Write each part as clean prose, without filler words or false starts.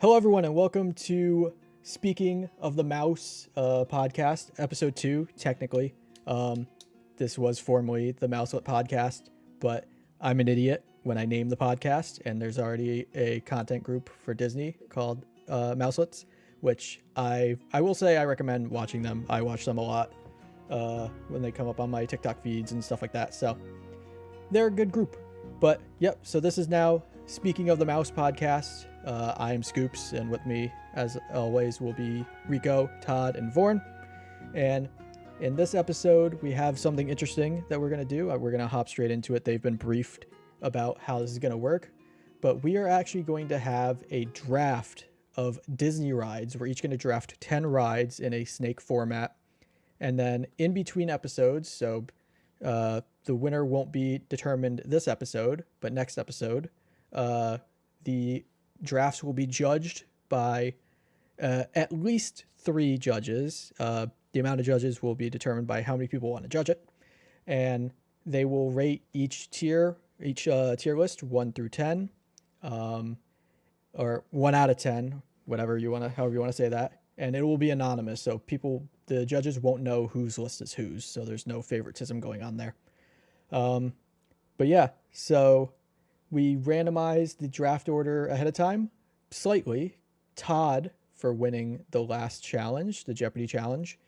Hello, everyone, and welcome to Speaking of the Mouse podcast, episode 2, technically. This was formerly the Mouselet podcast, but I'm an idiot when I name the podcast, and there's already a content group for Disney called Mouselets, which I will say I recommend watching them. I watch them a lot when they come up on my TikTok feeds and stuff like that, so they're a good group. But, yep, so this is now Speaking of the Mouse podcast. I am Scoops, and with me, as always, will be Rico, Todd, and Vorn. And in this episode, we have something interesting that we're going to do. We're going to hop straight into it. They've been briefed about how this is going to work. But we are actually going to have a draft of Disney rides. We're each going to draft 10 rides in a snake format. And then in between episodes, so the winner won't be determined this episode, but next episode, the drafts will be judged by at least 3 judges. The amount of judges will be determined by how many people want to judge it, and they will rate each tier list 1 through 10, or 1 out of 10, however you want to say that, and it will be anonymous, so the judges won't know whose list is whose, so there's no favoritism going on there. But yeah, so we randomized the draft order ahead of time, slightly. Todd, for winning the last challenge, the Jeopardy challenge,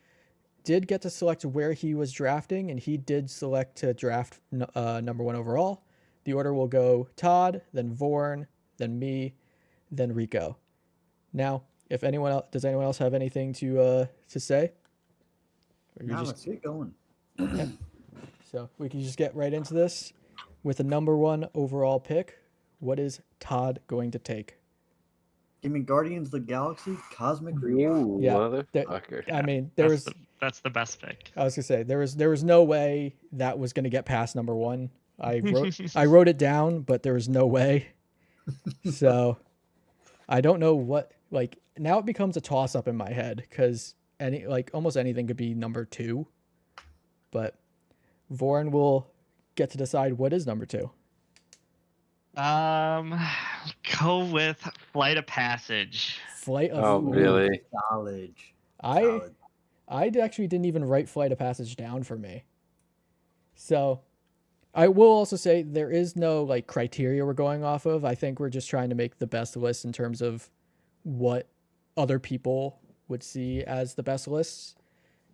did get to select where he was drafting, and he did select to draft number 1 overall. The order will go Todd, then Vorn, then me, then Rico. Now, does anyone else have anything to say? Let's get going. Yeah. So we can just get right into this. With the number 1 overall pick, what is Todd going to take? Give me Guardians of the Galaxy Cosmic Ooh, Yeah, motherfucker. I mean, that's the best pick. I was gonna say there was no way that was gonna get past number 1. I wrote it down, but there was no way. So I don't know what, like, now it becomes a toss up in my head because almost anything could be number 2, but Vorn will get to decide what is number 2. Go with Flight of Passage. Really? Solid. I actually didn't even write Flight of Passage down for me. So I will also say there is no like criteria we're going off of. I think we're just trying to make the best list in terms of what other people would see as the best lists.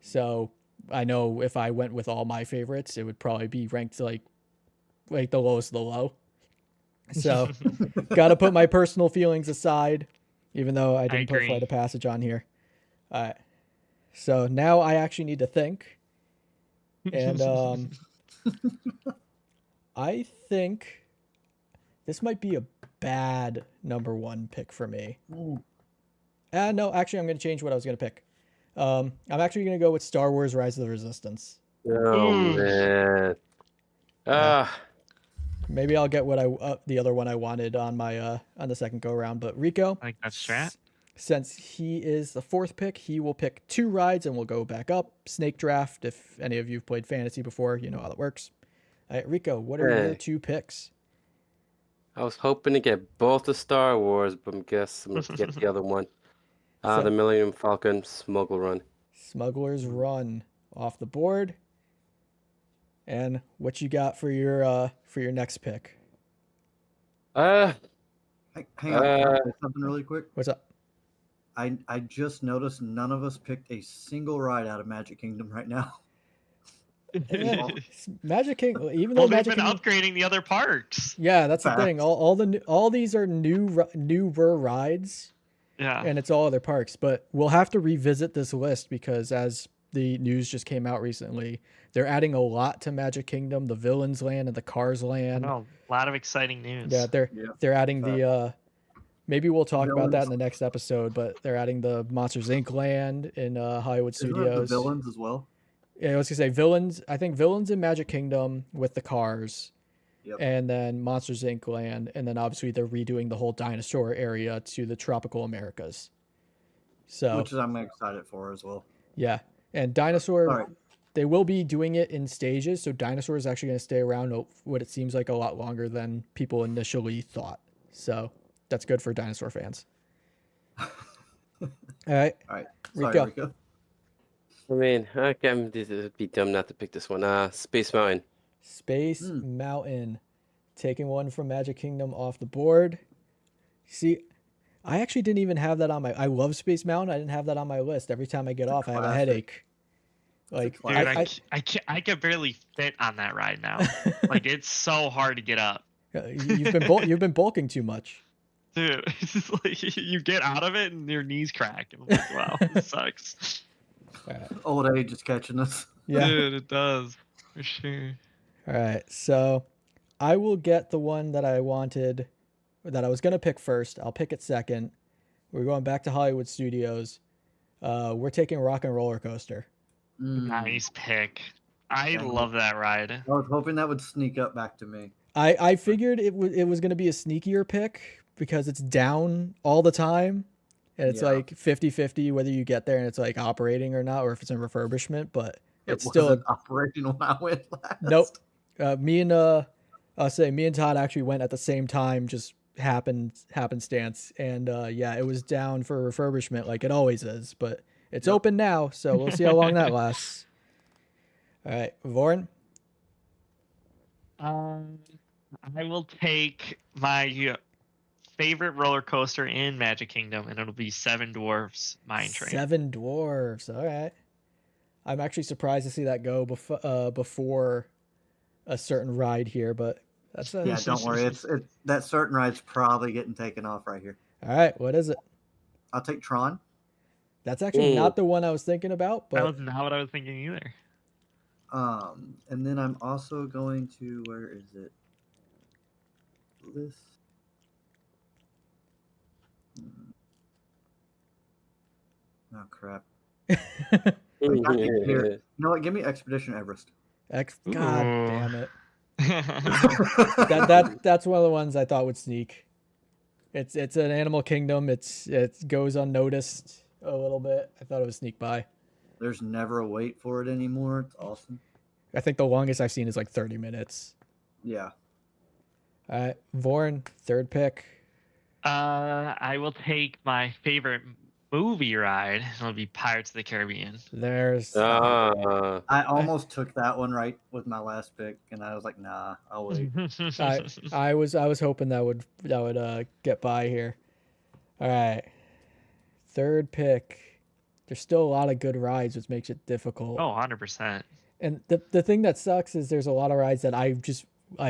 So I know if I went with all my favorites, it would probably be ranked like the lowest of the low. So got to put my personal feelings aside, even though I didn't put Flight of Passage on here. So now I actually need to think. And I think this might be a bad number 1 pick for me. No, actually, I'm going to change what I was going to pick. I'm actually going to go with Star Wars Rise of the Resistance. Oh, man. Maybe I'll get what the other one I wanted on my on the second go around. But Rico, I think that's strat. Since he is the 4th pick, he will pick 2 rides and we'll go back up. Snake draft. If any of you've played fantasy before, you know how that works. All right, Rico, what are your 2 picks? I was hoping to get both the Star Wars, but I guess I'm going to get the other one. The Millennium Falcon Smuggle Run. Smuggler's Run off the board. And what you got for your next pick? Hang on, can I say something really quick? What's up? I just noticed none of us picked a single ride out of Magic Kingdom right now. Magic Kingdom, even though they've Magic been Kingdom, upgrading the other parks. Yeah, that's the thing. All these are newer rides. Yeah, and it's all other parks. But we'll have to revisit this list because as the news just came out recently, they're adding a lot to Magic Kingdom, the Villains Land and the Cars Land. a lot of exciting news. Yeah, they're adding the maybe we'll talk about that in the next episode, but they're adding the Monsters Inc. land in Hollywood Studios. The Villains as well. Yeah, I was gonna say Villains. I think Villains in Magic Kingdom with the cars, and then Monsters Inc. land, and then obviously they're redoing the whole dinosaur area to the tropical Americas. So, which I'm excited for as well. Yeah, and dinosaur, they will be doing it in stages. So dinosaur is actually going to stay around what it seems like a lot longer than people initially thought. So that's good for dinosaur fans. All right, All right. Sorry, Rico. Rico. I mean, this would be dumb not to pick this one. Space Mountain. Space Mountain. Taking one from Magic Kingdom off the board. See, I actually didn't even have that on my. I love Space Mountain. I didn't have that on my list. Every time I get off, I have a classic. headache. Like, Dude, Dude, I could barely fit on that ride now. Like it's so hard to get up. you've been bulking too much. Dude, it's just like you get out of it and your knees crack. And I'm like, wow, this sucks. All right. Old age is catching us. Yeah. Dude, it does. For sure. All right. So I will get the one that I wanted, that I was going to pick first. I'll pick it second. We're going back to Hollywood Studios. We're taking Rock and Roller Coaster. Nice pick. I Dang it. love that ride. I was hoping that would sneak up back to me. I figured it was going to be a sneakier pick because it's down all the time. And it's Yeah. like 50-50 whether you get there and it's like operating or not, or if it's in refurbishment, but it's It still wasn't operating when I went last. nope. Me and Todd actually went at the same time, just happenstance, and yeah, it was down for refurbishment like it always is, but it's open now, so we'll see how long that lasts. All right, Voren. I will take my favorite roller coaster in Magic Kingdom, and it'll be Seven Dwarfs Mine Train. Seven Dwarfs. All right. I'm actually surprised to see that go before a certain ride here, but that's Yeah, don't worry. It's that certain ride's probably getting taken off right here. all right. What is it? I'll take Tron. That's actually not the one I was thinking about, That but was not what I was thinking either. And then I'm also going to, where is it? This. Oh crap! You know what? Give me Expedition Everest. God Ooh. damn it. That That's one of the ones I thought would sneak. It's an Animal Kingdom. It goes unnoticed a little bit. I thought it would sneak by. There's never a wait for it anymore. It's awesome. I think the longest I've seen is like 30 minutes. Yeah. All right, Voren, third pick. I will take my favorite movie ride. It'll be Pirates of the Caribbean. There's Ah, I almost took that one right with my last pick, and I was like, nah, I'll wait. I was hoping that would get by here. All right, third pick. There's still a lot of good rides, which makes it difficult. Oh, 100%. And the thing that sucks is there's a lot of rides that I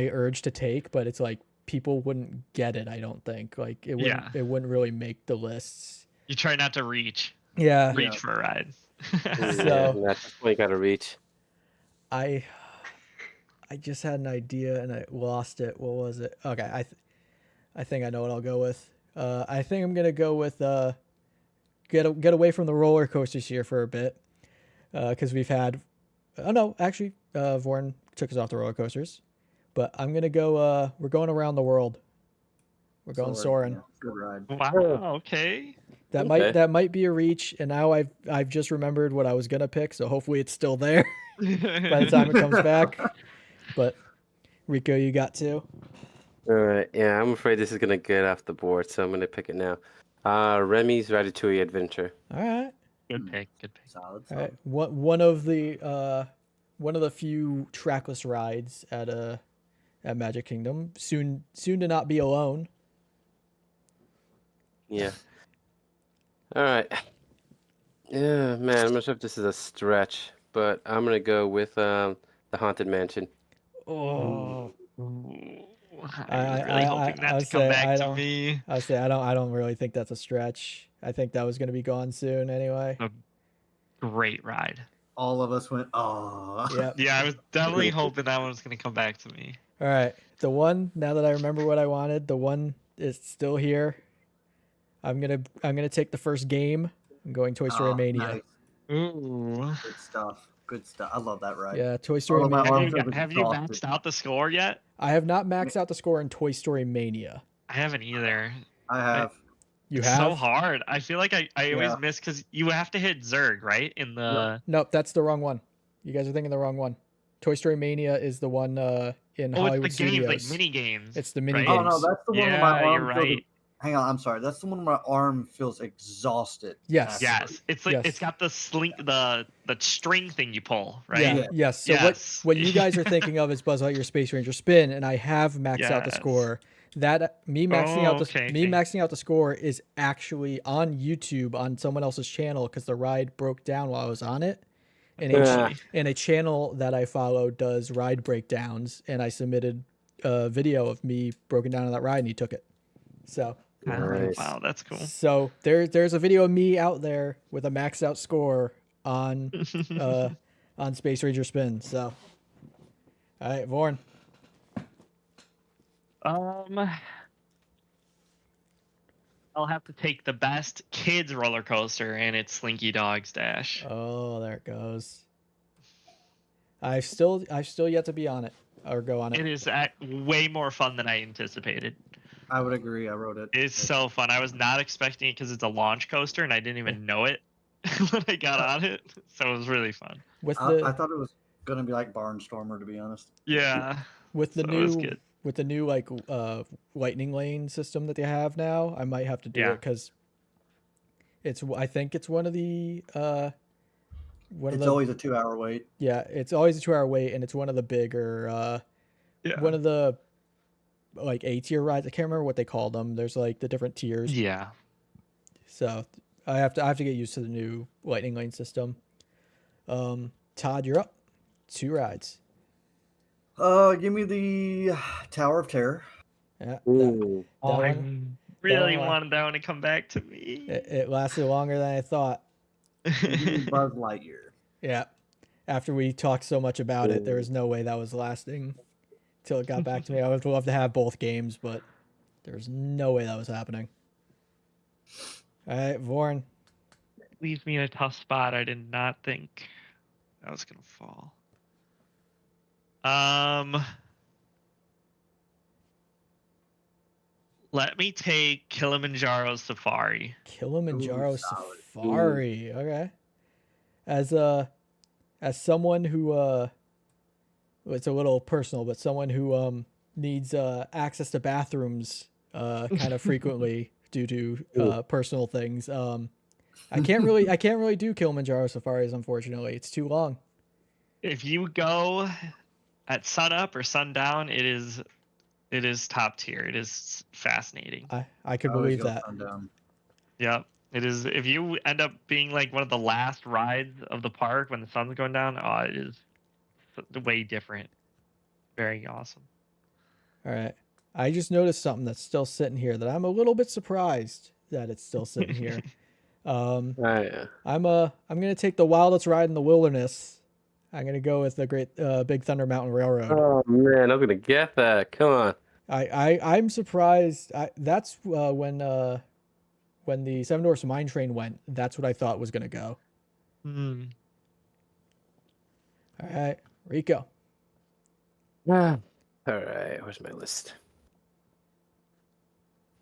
urge to take, but it's like people wouldn't get it. I don't think like it wouldn't really make the lists. You try not to reach Yeah. for a ride. So- that's what you gotta reach. I just had an idea and I lost it. What was it? Okay, I think I know what I'll go with. I think I'm gonna go with get away from the roller coasters here for a bit, because we've had. Oh no, actually, Voren took us off the roller coasters, but I'm gonna go. We're going around the world. We're going Soarin'. Yeah, good ride. Wow. Okay. That might be a reach, and now I've just remembered what I was gonna pick, so hopefully it's still there by the time it comes back. But Rico, you got two. All right, yeah, I'm afraid this is gonna get off the board, so I'm gonna pick it now. Remy's Ratatouille Adventure. All right. Good pick. Good pick. Solid. All right. One of the few trackless rides at Magic Kingdom. Soon to not be alone. Yeah. All right. Yeah, man, I'm not sure if this is a stretch, but I'm gonna go with the Haunted Mansion. Oh, Ooh, I- I'm really hoping I that would to come say back I to don't- me. I say I don't really think that's a stretch. I think that was gonna be gone soon anyway. Great ride. All of us went, oh. Yeah. Yeah, I was definitely hoping that one was gonna come back to me. All right. The one, now that I remember what I wanted, the one is still here. I'm gonna take the first game. I'm going Toy Story Oh, Mania. nice. Ooh. Good stuff. Good stuff. I love that ride. Yeah, Toy Story All of my Mania. arms are Have you exhausted. maxed out the score yet? I have not maxed out the score in Toy Story Mania. I haven't either. I have. You It's have? so hard. I feel like I always Yeah. miss because you have to hit Zurg, right? In the Nope, that's the wrong one. You guys are thinking the wrong one. Toy Story Mania is the one in Hollywood it's the games, Studios. like mini games. It's the mini right? Oh games. no, that's the one where Yeah, my you're arms go to right. Hang on, I'm sorry. That's the one where my arm feels exhausted. Yes. Yes, it's like Yes. it's got the the string thing you pull, right? Yeah. Yeah. Yes. So Yes. what you guys are thinking of is Buzz Lightyear Space Ranger Spin, and I have maxed out the Yes. score. That me maxing Oh, out the okay, me okay. maxing out the score is actually on YouTube on someone else's channel because the ride broke down while I was on it. And Yeah. a channel that I follow does ride breakdowns, and I submitted a video of me broken down on that ride, and he took it. So Nice. Wow, that's cool. so there's a video of me out there with a maxed out score on Space Ranger Spin. So all right, Vaughn. I'll have to take the best kids roller coaster, and it's Slinky Dog's Dash. Oh, there it goes. I've still yet to be on it or go on It it. is way more fun than I anticipated. I would agree. I wrote it. It's so fun. I was not expecting it because it's a launch coaster, and I didn't even know it when I got on it. So it was really fun. With I the thought it was gonna be like Barnstormer, to be honest. Yeah. with the So it was new good. with the new like lightning lane system that they have now, I might have to do Yeah. it because I think it's one of the It's always a 2-hour wait. yeah, it's always a 2 hour wait, and it's one of the bigger Yeah. one of the like A tier rides. I can't remember what they call them. There's like the different tiers. Yeah. So I have to get used to the new lightning lane system. Todd, you're up. 2 rides. Give me the Tower of Terror. Yeah, Ooh. that I one, really one. wanted that one to come back to me. it lasted longer than I thought. Give me Buzz Lightyear. Yeah. After we talked so much about it, there was no way that was lasting till it got back to me. I would love to have both games, but there's no way that was happening. All right, Vaughn. Leaves me in a tough spot. I did not think that was gonna fall. Let me take Kilimanjaro Safari. Kilimanjaro Ooh, solid. Safari. Okay. As someone who it's a little personal, but someone who needs access to bathrooms kind of frequently due to personal things. I can't really do Kilimanjaro Safaris, unfortunately. It's too long. If you go at sunup or sundown, it is top tier. It is fascinating. I could I always believe go that. Sundown. Yep. It is. If you end up being like one of the last rides of the park when the sun's going down, it is way different. Very awesome. All right. I just noticed something that's still sitting here that I'm a little bit surprised that it's still sitting here. Yeah. I'm gonna take the wildest ride in the wilderness. I'm gonna go with the great Big Thunder Mountain Railroad. Oh man, I'm gonna get that. Come on. I'm surprised. That's when the Seven Dwarfs Mine Train went. That's what I thought was gonna go. Hmm. All right, Rico. All right, where's my list?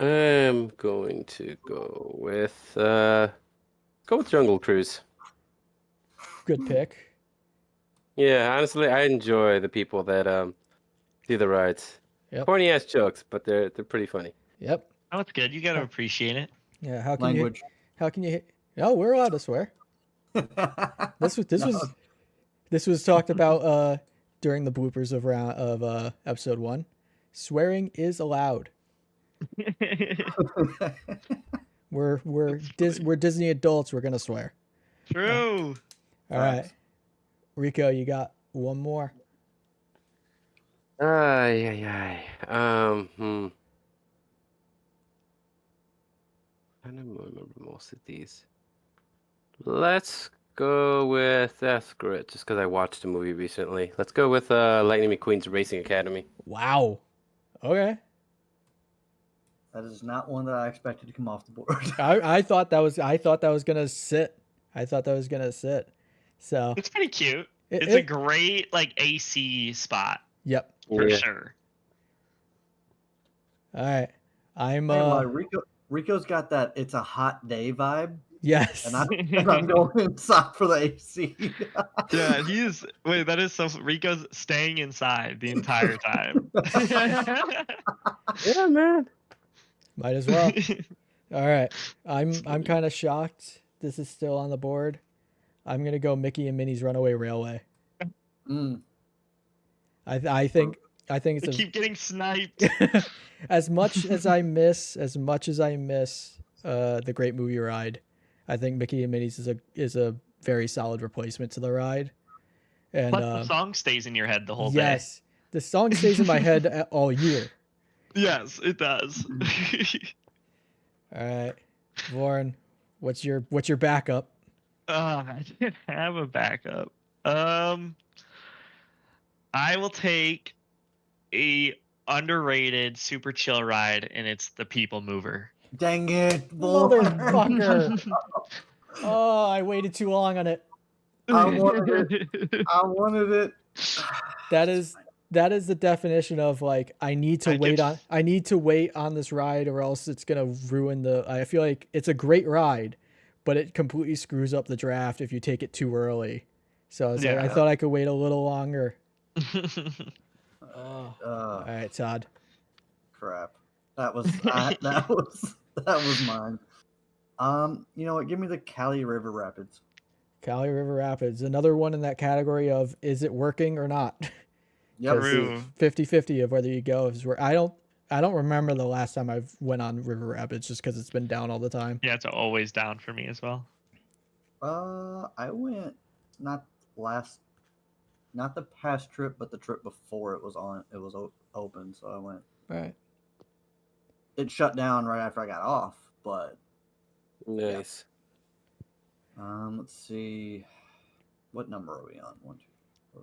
I'm going to go with Jungle Cruise. Good pick. Yeah, honestly, I enjoy the people that do the rides. Yep. Corny ass jokes, but they're pretty funny. Yep. Oh, it's good. You got to appreciate it. Yeah. How can Language. you? No, we're allowed to swear. This was talked about during the bloopers of episode 1. Swearing is allowed. We're Disney adults. We're gonna swear. True. All right, Rico, you got one more. Yeah. I don't remember most of these. Let's go with screw it, just because I watched the movie recently. Let's go with Lightning McQueen's Racing Academy. Wow. Okay. That is not one that I expected to come off the board. I thought that was gonna sit. So It's pretty cute. it- It's a it- great like AC spot yep. for Yeah. sure. All right. I'm Hey, well, Rico's got that "it's a hot day" vibe, yes. and I'm going inside for the AC. Yeah, wait, that is so Rico's staying inside the entire time. Yeah, man. Might as well. All right. I'm kind of shocked. This is still on the board. I'm gonna go Mickey and Minnie's Runaway Railway. Mm. I think They it's keep getting sniped. as much as I miss the Great Movie Ride. I think Mickey and Minnie's is a very solid replacement to the ride. And Plus, the song stays in your head the whole yes, the song stays in my head all year. day. Yes, it does. All right, Lauren, what's your backup? I didn't have a backup. I will take a underrated super chill ride, and it's the People Mover. Dang it, Motherfucker. Oh, I waited too long on it. I wanted it. That is the definition of like I need to wait on this ride or else it's gonna ruin the. I feel like it's a great ride, but it completely screws up the draft if you take it too early. So I was like, I thought I could wait a little longer. All right, Todd. Crap. That was that was mine. You know what? Give me the Cali River Rapids. Cali River Rapids, another one in that category of is it working or not? Yep. True. 50-50 of whether you go. I don't remember the last time I've went on River Rapids just because it's been down all the time. Yeah, it's always down for me as well. I went not the past trip, but the trip before it was open, so I went. All right. It shut down right after I got off, but Nice. let's see, what number are we on? 1, 2, 4,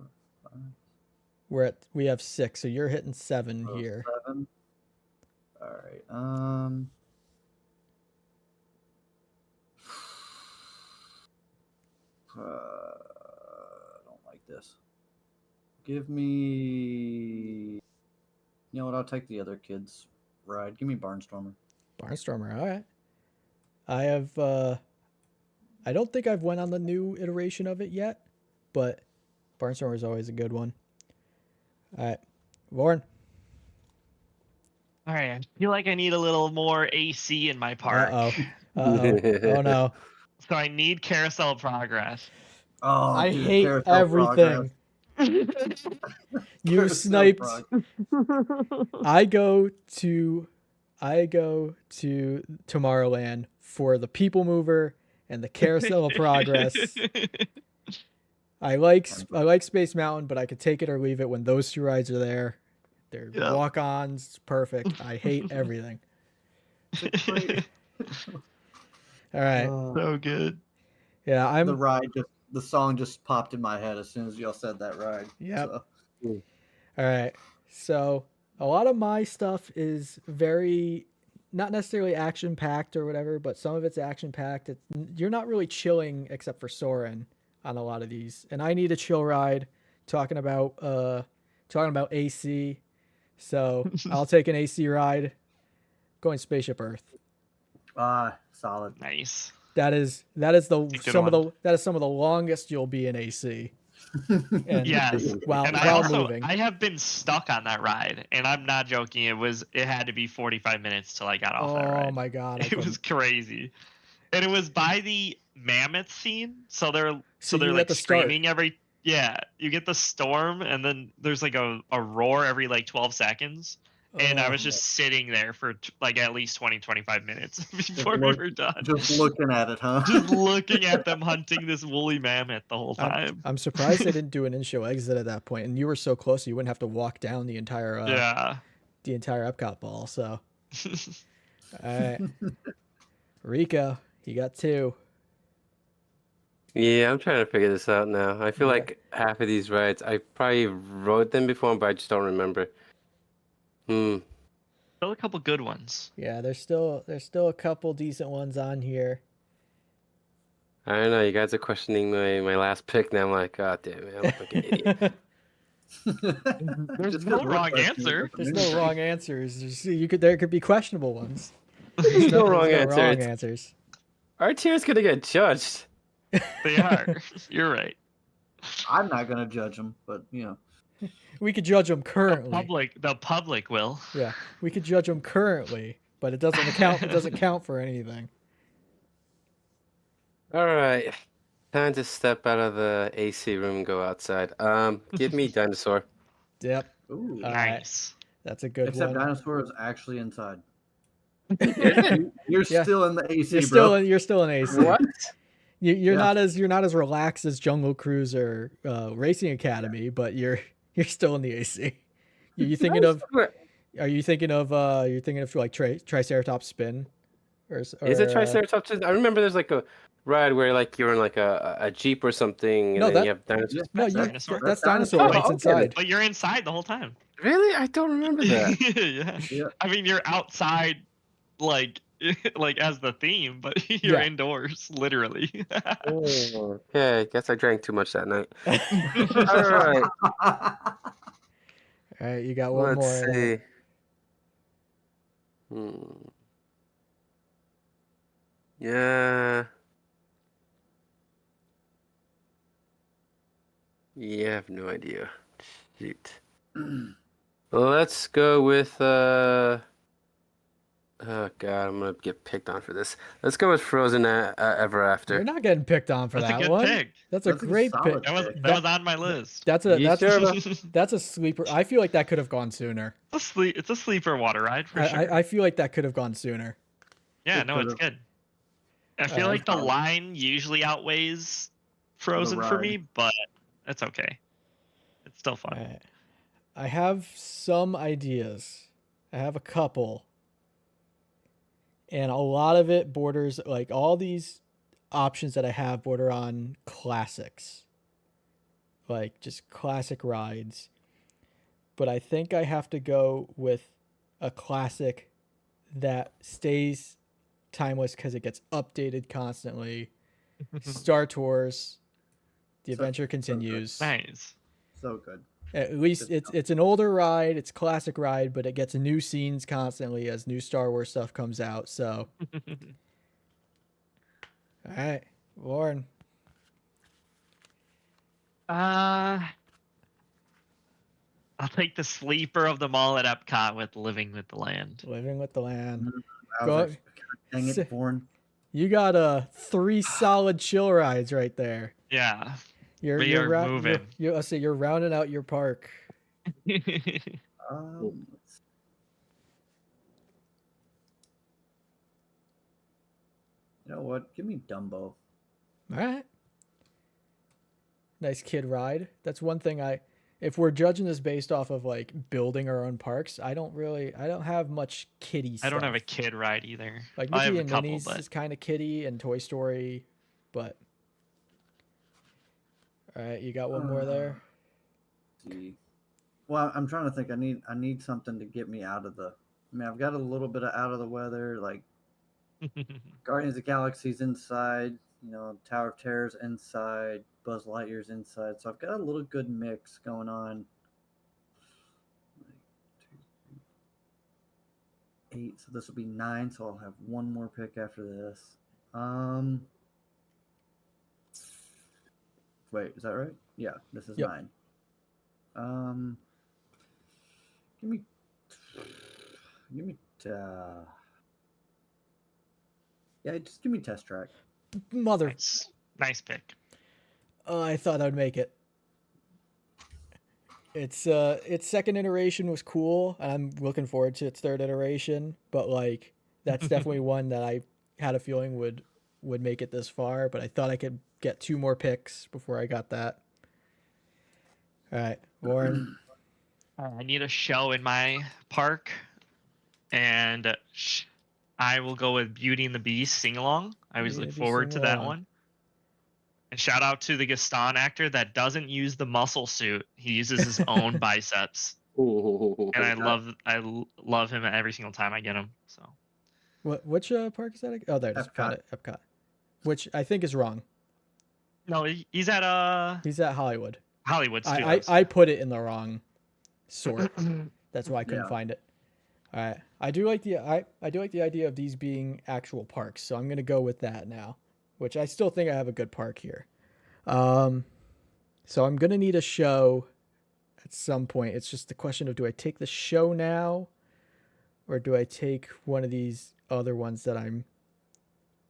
5. We have 6, so you're hitting 7 Oh, here. 7. All right. I don't like this. Give me. You know what? I'll take the other kids' ride. Give me Barnstormer. Barnstormer, all right. I have I don't think I've went on the new iteration of it yet, but Barnstormer is always a good one. All right. Lauren. All right, I feel like I need a little more AC in my park. Oh no. So I need Carousel Progress. Oh, I dude, hate Carousel everything. Progress. You Carousel sniped. Progress. I go to Tomorrowland for the People Mover and the Carousel of Progress. I like Space Mountain, but I could take it or leave it when those two rides are there. They're walk-ons, it's perfect. I hate everything. All right. So good. Yeah, The song just popped in my head as soon as y'all said that ride. Yep. So. All right. So a lot of my stuff is very not necessarily action packed or whatever, but some of it's action packed. You're not really chilling except for Soren on a lot of these, and I need a chill ride. Talking about AC, so I'll take an AC ride. Going Spaceship Earth. Solid. Nice. That is some of the longest you'll be in AC. And Yes. while moving. I have been stuck on that ride, and I'm not joking. It had to be 45 minutes till I got off that ride. Oh my god! It was crazy, and it was by the mammoth scene. So they're you like get the start. screaming every. Yeah, you get the storm, and then there's like a roar every like 12 seconds. And I was just sitting there for like at least 20-25 minutes before we were done. Just looking at it, huh? Just looking at them hunting this woolly mammoth the whole time. I'm surprised they didn't do an in-show exit at that point, and you were so close you wouldn't have to walk down the entire the entire Epcot ball. So, all right, Rico, you got 2. Yeah, I'm trying to figure this out now. I feel like half of these rides, I probably rode them before, but I just don't remember. Still a couple good ones. Yeah, there's still a couple decent ones on here. I don't know. You guys are questioning my last pick now. I'm like, God damn it, I'm a fucking idiot. There's no wrong answer. There's no wrong answers. There could be questionable ones. There's no wrong There's no wrong answer. answers. Our tier's gonna get judged. They are. You're right. I'm not gonna judge them, but you know. We could judge them currently. The public will. Yeah, we could judge them currently, but it doesn't account. It doesn't count for anything. All right. Time to step out of the AC room and go outside. Give me dinosaur. Yep. Ooh. Nice. That's a good Except one. dinosaur is actually inside. Is it? You're Yeah. still in the AC, You're bro. still in AC. What? You're Yeah. not as relaxed as Jungle Cruise or Racing Academy, but you're still in the AC. You thinking of? Are you thinking of? You're thinking of like Triceratops spin, or Is it Triceratops? I remember there's like a ride where like you're in like a Jeep or something, and No, then that- you have dinosaurs. Yeah. No, Dinosaur? that's That's dinosaur. dinosaur. It's Oh, okay. inside. But you're inside the whole time. Really? I don't remember that. Yeah. Yeah. I mean, you're outside, like like as the theme, but you're Yeah. indoors, literally. Oh, okay, guess I drank too much that night. All right, All right, you got one let's more. in there. see. Yeah. Yeah, I have no idea. Shoot. Let's go with oh god, I'm gonna get picked on for this. Let's go with Frozen Ever After. You're not getting picked on for That's a that good one. pick. That's a That's a great solid pick. That was pick. that was on my list. That's a You that's sure about- that's a sleeper. I feel like that could have gone sooner. It's a sleeper water ride for sure. I feel like that could have gone sooner. Yeah, It no, it's could've. good. I feel like the Solid. line usually outweighs Frozen for ride. me, but it's okay. It's still fun. All right. I have some ideas. I have a couple. And a lot of it borders, like all these options that I have border on classics. Like just classic rides. But I think I have to go with a classic that stays timeless because it gets updated constantly. Star Tours. The So- adventure so good. continues. Nice. So good. At least Good it's an older ride, it's a classic ride, but it gets new scenes constantly as new Star Wars stuff comes out. So, all right, Lauren. I'll take the sleeper of them all at Epcot with Living with the Land. Living with the Land. I Go- was like, dang Say- it, Born. You got 3 solid chill rides right there. Yeah. You're We you're, are rou- moving. Let's say you're rounding out your park. Let's- You know what? Give me Dumbo. All right. Nice kid ride. That's one thing if we're judging this based off of like building our own parks, I don't have much kiddie stuff. I don't have a kid ride either. Like I have Mickey a and couple, Minnie's but is kind of kiddie and Toy Story, but all right, you got one more there. See. Well, I'm trying to think. I need something to get me out of the. I mean, I've got a little bit of out of the weather, like Guardians of the Galaxy's inside. You know, Tower of Terror's inside. Buzz Lightyear's inside. So I've got a little good mix going on. 8. So this will be 9. So I'll have one more pick after this. Wait, is that right? Yeah, this is Yep. 9. Give me, yeah, just give me Test Track. Mother, nice pick. I thought I'd make it. Its second iteration was cool, and I'm looking forward to its third iteration. But like, that's definitely one that I had a feeling would make it this far. But I thought I could get 2 more picks before I got that. All right, Lauren. I need a show in my park, and I will go with Beauty and the Beast sing along. I always Beauty look and the Beast forward to that sing-along. one. And shout out to the Gaston actor that doesn't use the muscle suit; he uses his own biceps. And I love him every single time I get him. So Which park is that? Oh, there it is. Got it. Epcot. Which I think is wrong. no, he's at He's at Hollywood. Hollywood I Studios. I put it in the wrong sort. That's why I couldn't Yeah. find it. All right. I do like the idea of these being actual parks, so I'm gonna go with that now. Which I still think I have a good park here. So I'm gonna need a show at some point. It's just the question of do I take the show now or do I take one of these other ones that I'm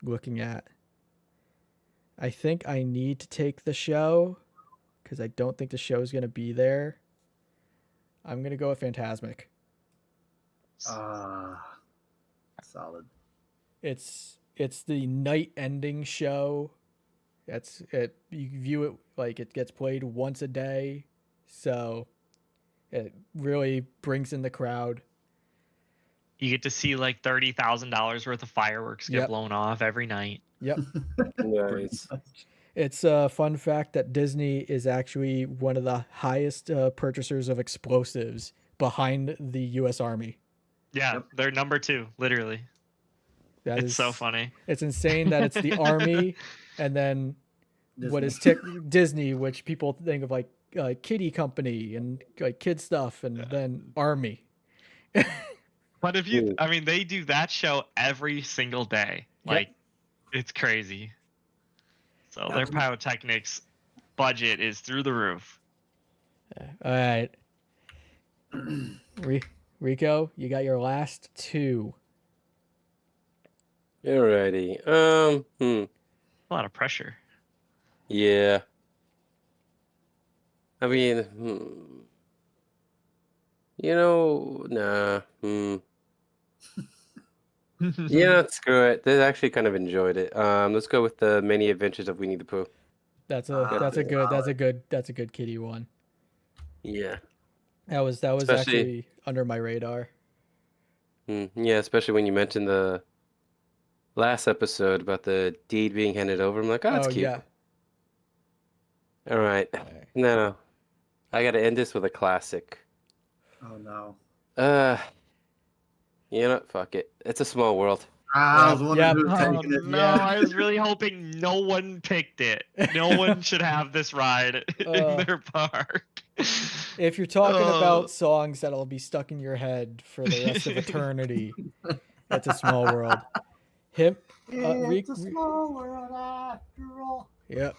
looking at? I think I need to take the show because I don't think the show is going to be there. I'm going to go with Phantasmic. Solid. It's the night ending show. That's it. You view it like it gets played once a day, so it really brings in the crowd. You get to see like $30,000 worth of fireworks get Yep. blown off every night. Yep. Nice. It's a fun fact that Disney is actually one of the highest purchasers of explosives behind the U.S. Army. Yeah, Yep. they're number 2, literally. That It's is so funny. It's insane that it's the Army, and then what is Disney, which people think of like kiddie company and like kid stuff, and then Army. But if you, Ooh. I mean, they do that show every single day. Yep. Like, it's crazy. So their pyrotechnics budget is through the roof. All right, Rico, you got your last 2. Alrighty. A lot of pressure. Yeah. I mean, nah. Yeah, screw it. They actually kind of enjoyed it. Let's go with the Many Adventures of Winnie the Pooh. That's a good kitty one. Yeah. That was Especially- actually under my radar. Yeah, especially when you mentioned the last episode about the deed being handed over. I'm like, oh, that's cute. Yeah. All right. Okay. No. I got to end this with a classic. Oh no. Fuck it. It's A Small World. I was wondering Yep. who was Oh, taking it. no, I was really hoping no one picked it. No one should have this ride in their park. If you're talking Oh. about songs that'll be stuck in your head for the rest of eternity, that's A Small World. It's a small world after all. Yep.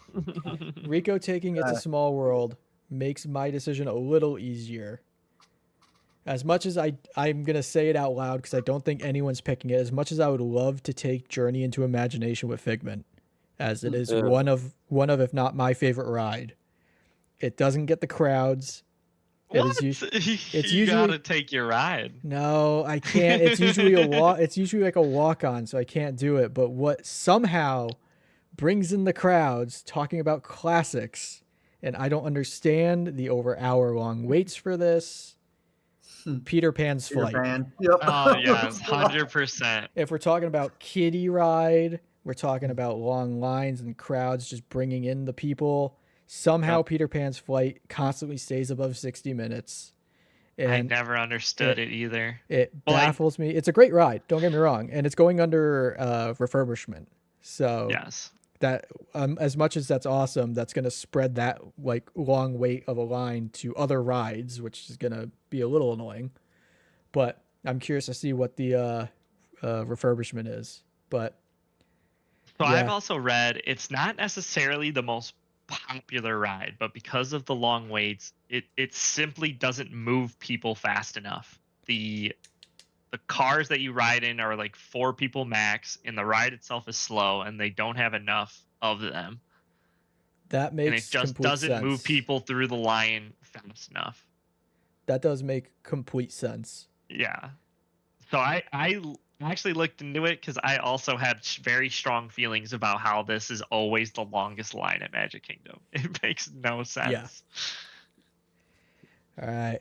Rico taking It's a Small World makes my decision a little easier. As much as I'm going to say it out loud because I don't think anyone's picking it, as much as I would love to take Journey into Imagination with Figment, as it is Yeah. one of if not my favorite ride. It doesn't get the crowds. What? It's you usually- gotta take your ride. No, I can't. It's usually it's usually like a walk on, so I can't do it. But what somehow brings in the crowds talking about classics, and I don't understand the over hour long waits for this. Peter Pan's Peter Flight. Pan. Yep. Oh yes, 100%. If we're talking about kiddie ride, we're talking about long lines and crowds just bringing in the people. Somehow Peter Pan's Flight constantly stays above 60 minutes. I And never understood it either. it Well, baffles me. It's a great ride, don't get me wrong, and it's going under refurbishment. So Yes. that as much as that's awesome, that's going to spread that like long wait of a line to other rides, which is going to be a little annoying. But I'm curious to see what the refurbishment is. But So I've yeah. also read it's not necessarily the most popular ride, but because of the long waits, it simply doesn't move people fast enough. The cars that you ride in are like 4 people max, and the ride itself is slow, and they don't have enough of them, that and makes it just complete doesn't sense. move people through the line fast enough. That does make complete sense. Yeah. So I actually looked into it because I also had very strong feelings about how this is always the longest line at Magic Kingdom. It makes no sense. All right.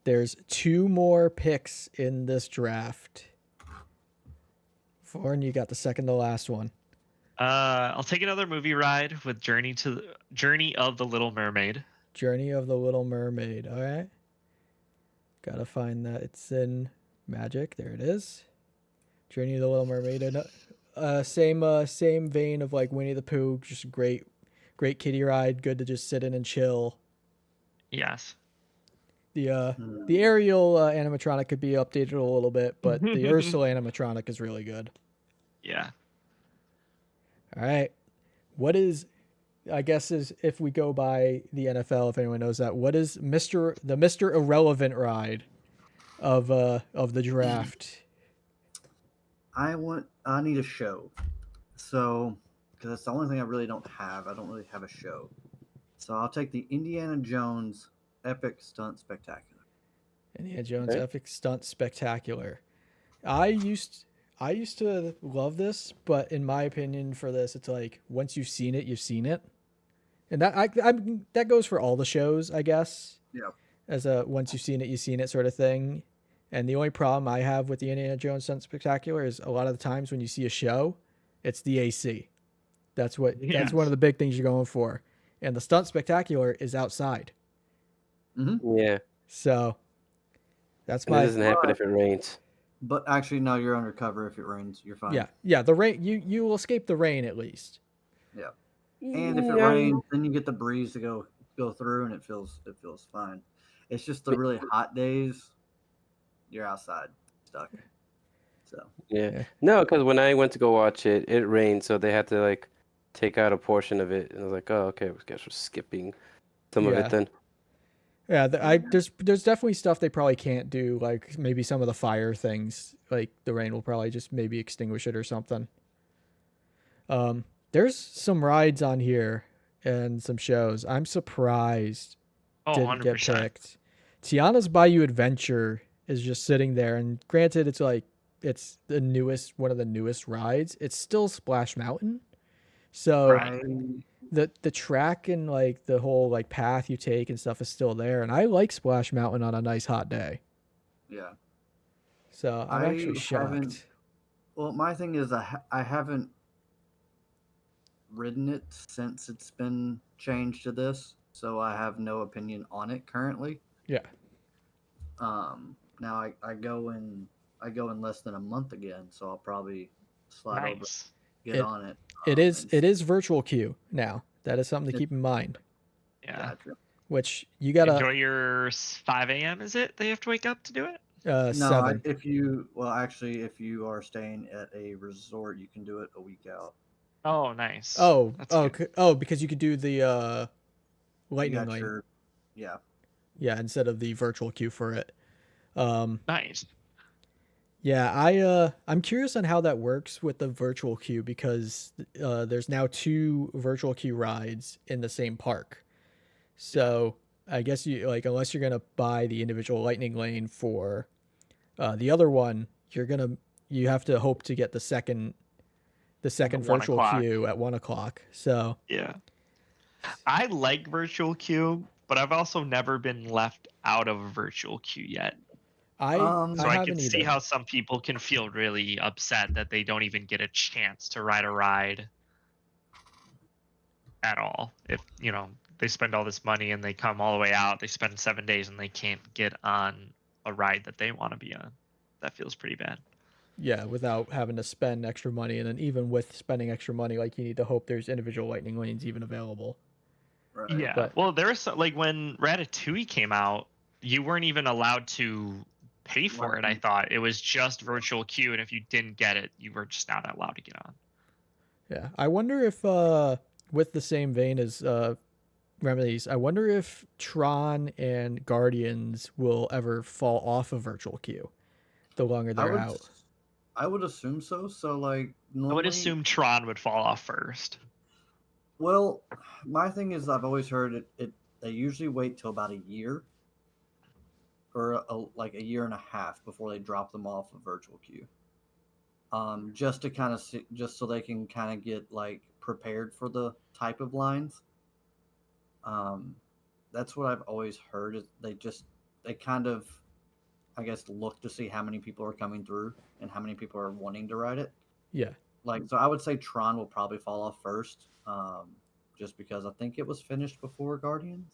There's 2 more picks in this draft. Lauren, you got the second to last one. I'll take another movie ride with Journey of the Little Mermaid. Journey of the Little Mermaid. All right. Gotta find that. It's in Magic. There it is. Journey of the Little Mermaid. And, same vein of like Winnie the Pooh. Just a great kiddie ride. Good to just sit in and chill. Yes. The Ariel animatronic could be updated a little bit, but the Ursula animatronic is really good. Yeah. All right. What is, I guess, is if we go by the NFL, if anyone knows that, what is the Mr. Irrelevant ride of the draft? I need a show. So, because that's the only thing I really don't have. I don't really have a show. So I'll take the Indiana Jones Epic Stunt Spectacular. Indiana Jones Okay. Epic Stunt Spectacular. I used to love this, but in my opinion, for this, it's like once you've seen it, you've seen it, and that goes for all the shows, I guess. Yeah. As a once you've seen it sort of thing. And the only problem I have with the Indiana Jones Stunt Spectacular is a lot of the times when you see a show, it's the AC. That's Yes. one of the big things you're going for. And the Stunt Spectacular is outside. Yeah, So that's and it my doesn't happen if it rains. But actually, no, you're undercover if it rains. You're fine. yeah, the rain you will escape the rain at least. And if it Yeah. rains, then you get the breeze to go through, and it feels fine. It's just the really hot days, you're outside stuck. So Yeah. Yeah. No, because when I went to go watch it, it rained, so they had to like take out a portion of it, and I was like, oh, okay, I guess we're skipping some of Yeah. it then. Yeah, there's definitely stuff they probably can't do, like maybe some of the fire things, like the rain will probably just maybe extinguish it or something. There's some rides on here and some shows. I'm surprised Oh, didn't get 100%. picked. Tiana's Bayou Adventure is just sitting there, and granted, it's like it's one of the newest rides. It's still Splash Mountain, so Right. the track and like the whole like path you take and stuff is still there. And I like Splash Mountain on a nice hot day, yeah. so I'm actually haven't- shocked. Well, my thing is I haven't ridden it since it's been changed to this, so I have no opinion on it currently. Yeah, Now I go in less than a month again, so I'll probably slide over, Nice. get It- on it. it is virtual queue now. That is something to keep in mind. Yeah. Gotcha. Which you gotta Enjoy your 5 a.m. Is it? They have to wake up to do it. No, 7. if you if you are staying at a resort, you can do it a week out. Oh, nice. Oh, That's oh, good. because you could do the You lightning got lane, yeah. yeah, instead of the virtual queue for it. Nice. Yeah, I'm curious on how that works with the virtual queue because there's now 2 virtual queue rides in the same park. So I guess you like unless you're gonna buy the individual lightning lane for the other one, you have to hope to get the second At 1 virtual o'clock. queue at 1 o'clock. So Yeah. I like virtual queue, but I've also never been left out of a virtual queue yet. I So I haven't can see either. how some people can feel really upset that they don't even get a chance to ride a ride at all. If, they spend all this money and they come all the way out, they spend 7 days and they can't get on a ride that they want to be on. That feels pretty bad. Yeah, without having to spend extra money, and then even with spending extra money, like you need to hope there's individual lightning lanes even available. Right. Yeah. But- Well, there was like when Ratatouille came out, you weren't even allowed to pay for it. I thought it was just virtual queue, and if you didn't get it, you were just not allowed to get on. Yeah, I wonder if with the same vein as Remedies, I wonder if Tron and Guardians will ever fall off of virtual queue the longer they're out. I would assume so. So like I normally, would assume Tron would fall off first. Well, my thing is I've always heard they usually wait till about a year or like a year and a half before they drop them off of virtual queue. Just to kind of see, just so they can kind of get like prepared for the type of lines. That's what I've always heard. Is they kind of, I guess, look to see how many people are coming through and how many people are wanting to ride it. Yeah. Like, so I would say Tron will probably fall off first, just because I think it was finished before Guardians,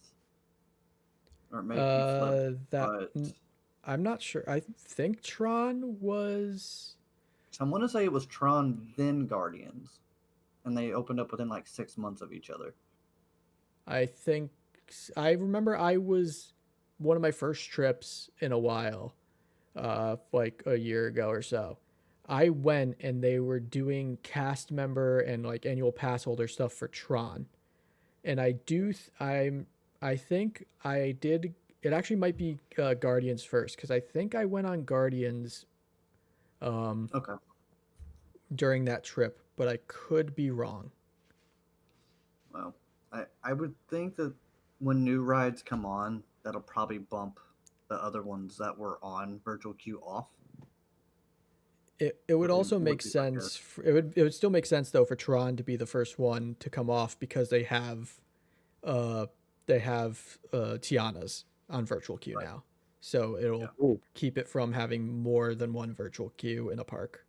or maybe flipped, but I'm not sure. I think Tron was. so I want to say it was Tron then Guardians, and they opened up within like 6 months of each other. I think I remember I was one of my first trips in a while, like a year ago or so. I went and they were doing cast member and like annual pass holder stuff for Tron, and I think I did it actually might be Guardians first because I think I went on Guardians Okay. during that trip, but I could be wrong. Well, I would think that when new rides come on, that'll probably bump the other ones that were on virtual queue off. It would also make be my sense. It would still make sense though for Tron to be the first one to come off because they have Tiana's on virtual queue Right. now, so it'll Yeah. keep it from having more than one virtual queue in a park.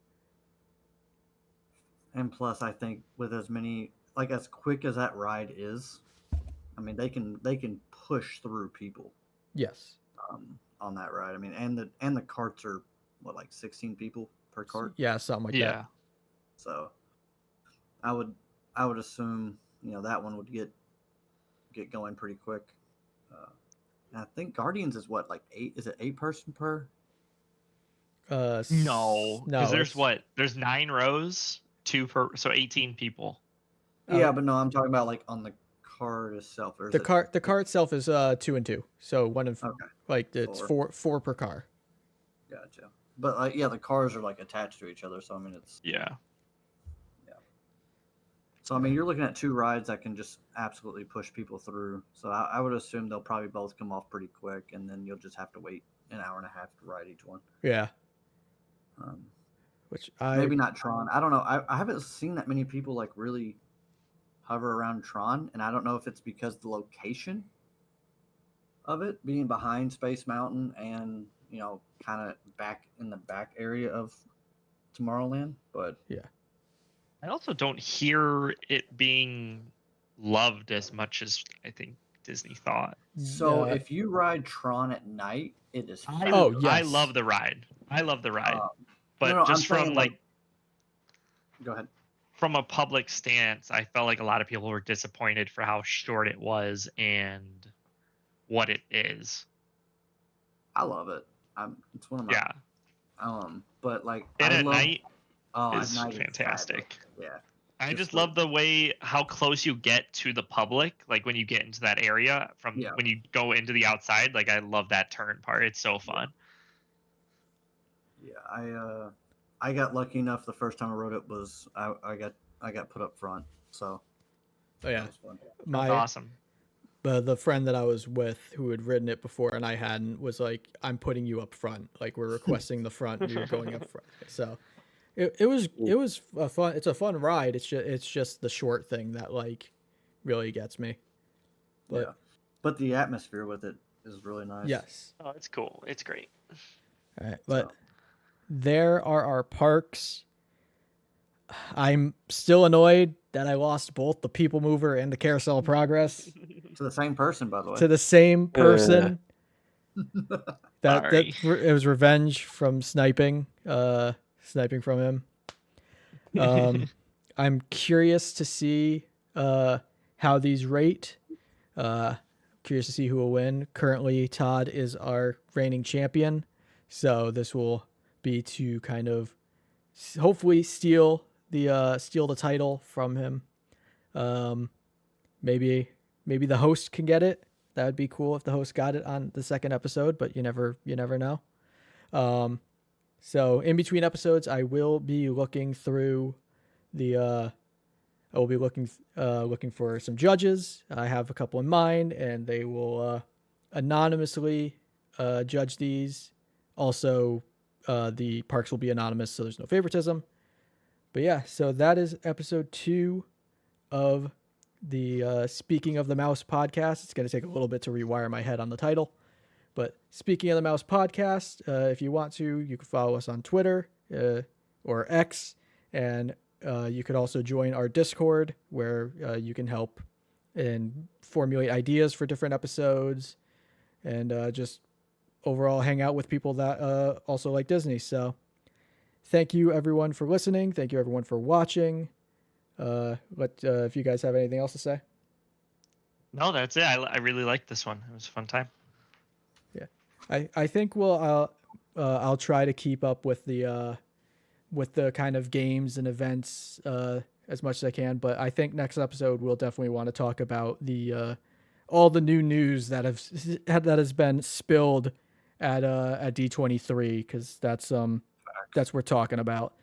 And plus, I think with as many, like as quick as that ride is, I mean they can push through people Yes. on that ride. I mean, and the carts are what, like 16 people per cart. Yeah, something like Yeah. So I would assume that one would get going pretty quick. And I think Guardians is what, like 8? Is it 8-person per? that. No, because there's it's- there's 9 rows, 2 per, so 18 people. Yeah, but no, I'm talking about like on the cart itself. Or is The it, car itself is 2 and 2, so one of Okay, like it's four per car. gotcha. But yeah, the cars are like attached to each other, so I mean Yeah. so I mean you're looking at 2 rides that can just absolutely push people through. So I would assume they'll probably both come off pretty quick, and then you'll just have to wait an hour and a half to ride each one. Yeah, Um, which maybe not Tron. I don't know. I haven't seen that many people like really hover around Tron, and I don't know if it's because the location of it being behind Space Mountain and kind of back in the back area of Tomorrowland, but I also don't hear it being loved as much as I think Disney thought. so Yeah. if you ride Tron at night, it is I, Oh, I yes. love the ride. I love the ride. But no, just I'm from saying, like go ahead. from a public stance, I felt like a lot of people were disappointed for how short it was and what it is. I love it. It's one of my Yeah. but like And I at love, night at is night it's fantastic. fabulous. Yeah. I Just just the- love the way how close you get to the public, like when you get into that area from Yeah. when you go into the outside. Like I love that turn part. It's so fun. Yeah, I got lucky enough the first time I rode it was I got put up front, so Oh yeah, that was fun. That's my awesome. the friend that I was with who had ridden it before and I hadn't was like, "I'm putting you up front. Like we're requesting the front, and you're going up front." So it was a fun. It's a fun ride. It's just the short thing that like really gets me. But Yeah, but the atmosphere with it is really nice. yes, Oh, it's cool. It's great. all right. But So, there are our parks. I'm still annoyed that I lost both the People Mover and the Carousel of Progress to the same person, by the way. to the same person. That Sorry. it was revenge from sniping from him. I'm curious to see how these rate. Curious to see who will win. Currently, Todd is our reigning champion, so this will be to kind of hopefully steal the title from him. Maybe the host can get it. That would be cool if the host got it on the second episode, but you never know. So in between episodes, I will be looking through I will be looking for some judges. I have a couple in mind, and they will anonymously judge these. Also, the parks will be anonymous, so there's no favoritism. But yeah, so that is episode 2 of the Speaking of the Mouse podcast. It's going to take a little bit to rewire my head on the title. But Speaking of the Mouse podcast, if you want to, you can follow us on Twitter or X. And you could also join our Discord where you can help and formulate ideas for different episodes and just overall hang out with people that also like Disney. So thank you everyone for listening. Thank you everyone for watching. If you guys have anything else to say. No, that's it. I really liked this one. It was a fun time. I think I'll try to keep up with the kind of games and events as much as I can, but I think next episode we'll definitely want to talk about all the new news that has been spilled at D23, because that's what we're talking about.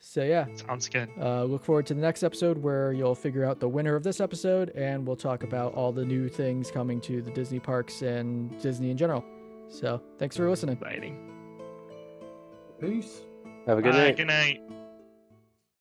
So yeah, Sounds good. look forward to the next episode where you'll figure out the winner of this episode, and we'll talk about all the new things coming to the Disney parks and Disney in general. So thanks for listening. Exciting. Peace. Have a good Bye, night. Good night.